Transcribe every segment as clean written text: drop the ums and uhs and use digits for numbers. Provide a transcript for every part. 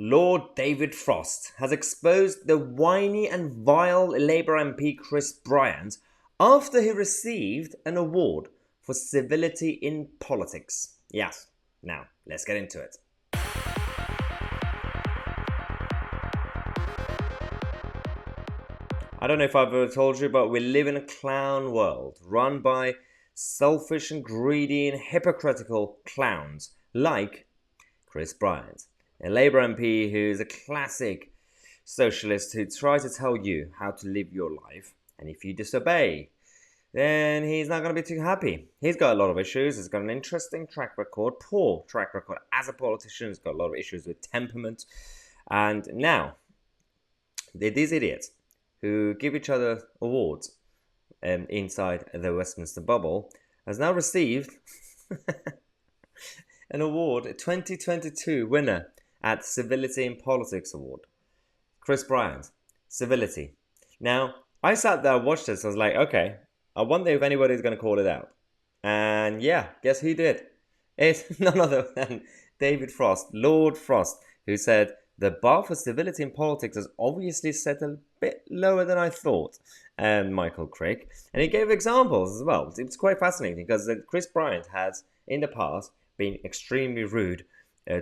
Lord David Frost has exposed the whiny and vile Labour MP Chris Bryant after he received an award for civility in politics. Yes, now let's get into it. I don't know if I've ever told you, but we live in a clown world run by selfish and greedy and hypocritical clowns like Chris Bryant, a Labour MP who is a classic socialist who tries to tell you how to live your life, and if you disobey, then he's not going to be too happy. He's got a lot of issues. He's got an interesting track record, poor track record as a politician. He's got a lot of issues with temperament. And now, these idiots who give each other awards inside the Westminster bubble has now received an award, a 2022 winner at Civility in Politics Award. Chris Bryant, Civility. Now, I sat there and watched this. I was like, okay, I wonder if anybody's going to call it out. And yeah, guess who did? It's none other than David Frost, Lord Frost, who said, the bar for civility in politics is obviously set a bit lower than I thought, Michael Crick. And he gave examples as well. It's quite fascinating because Chris Bryant has, in the past, been extremely rude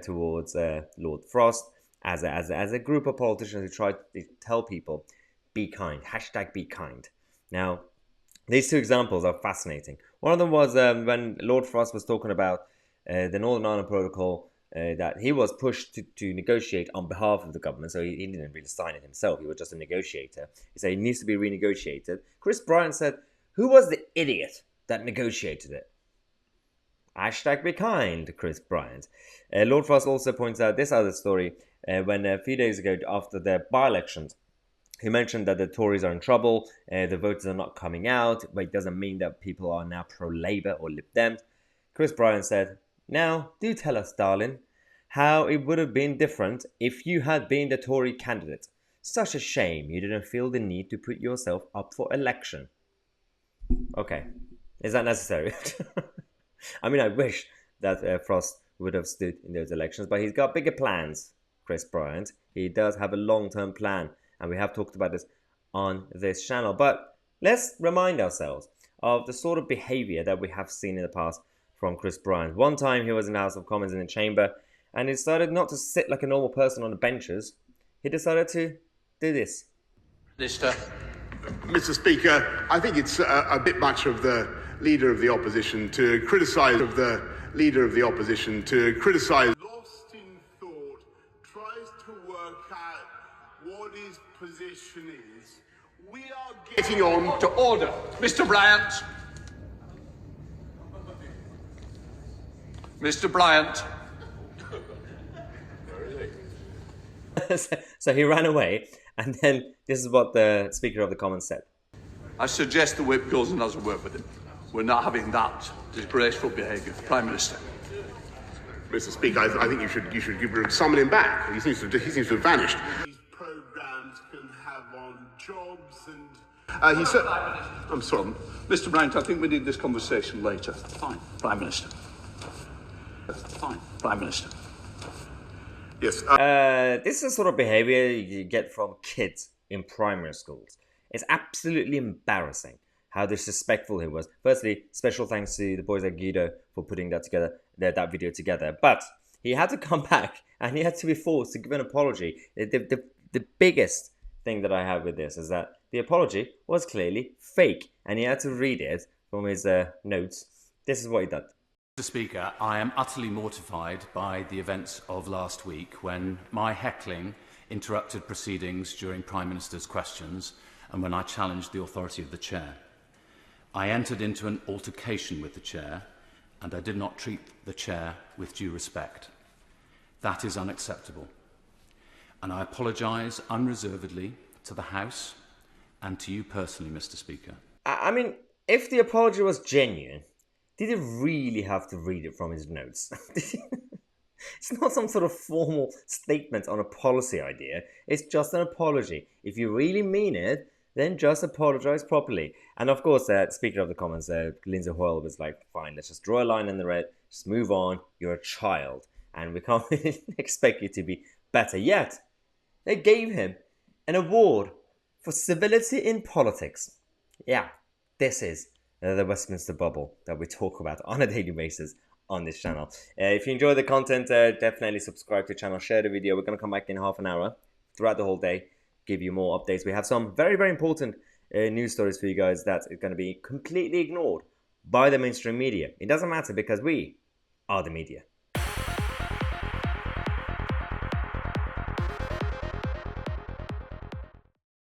towards Lord Frost as a group of politicians who try to tell people, be kind, hashtag be kind. Now, these two examples are fascinating. One of them was when Lord Frost was talking about the Northern Ireland Protocol, that he was pushed to negotiate on behalf of the government, so he didn't really sign it himself, he was just a negotiator. He said it needs to be renegotiated. Chris Bryant said, who was the idiot that negotiated it? Hashtag be kind, Chris Bryant. Lord Frost also points out this other story when a few days ago after their by-elections, he mentioned that the Tories are in trouble, the voters are not coming out, but it doesn't mean that people are now pro-Labour or Lib Dems. Chris Bryant said, now, do tell us, darling, how it would have been different if you had been the Tory candidate. Such a shame you didn't feel the need to put yourself up for election. Okay, is that necessary? I mean, I wish that Frost would have stood in those elections, but he's got bigger plans, Chris Bryant. He does have a long-term plan, and we have talked about this on this channel. But let's remind ourselves of the sort of behaviour that we have seen in the past from Chris Bryant. One time he was in the House of Commons in the chamber and he decided not to sit like a normal person on the benches. He decided to do this. Mr. Speaker, I think it's a bit much of the Leader of the Opposition to criticise Lost in thought, tries to work out what his position is. We are getting on to order. Mr. Bryant. Mr. Bryant. So he ran away, and then this is what the Speaker of the Commons said. I suggest the whip goes and has a word with him. We're not having that disgraceful behaviour. Prime Minister. Mr. Speaker, I think you should summon him back. He seems to have vanished. These programmes can have on jobs and he said, I'm sorry. Mr. Bryant, I think we need this conversation later. Fine, Prime Minister. Fine, Prime Minister. Yes. This is the sort of behaviour you get from kids in primary schools. It's absolutely embarrassing how disrespectful he was. Firstly, special thanks to the boys at Guido for putting that video together. But he had to come back and he had to be forced to give an apology. The biggest thing that I have with this is that the apology was clearly fake, and he had to read it from his notes. This is what he did. Mr. Speaker, I am utterly mortified by the events of last week when my heckling interrupted proceedings during Prime Minister's questions and when I challenged the authority of the Chair. I entered into an altercation with the Chair and I did not treat the Chair with due respect. That is unacceptable. And I apologise unreservedly to the House and to you personally, Mr. Speaker. I mean, if the apology was genuine, did he really have to read it from his notes? It's not some sort of formal statement on a policy idea. It's just an apology. If you really mean it, then just apologise properly. And of course, Speaker of the Commons, Lindsay Hoyle, was like, fine, let's just draw a line in the red, just move on. You're a child. And we can't expect you to be Better yet, they gave him an award for civility in politics. Yeah, this is the Westminster bubble that we talk about on a daily basis on this channel. If you enjoy the content, definitely subscribe to the channel, share the video. We're going to come back in half an hour throughout the whole day, give you more updates. We have some very, very important news stories for you guys that are going to be completely ignored by the mainstream media. It doesn't matter because we are the media.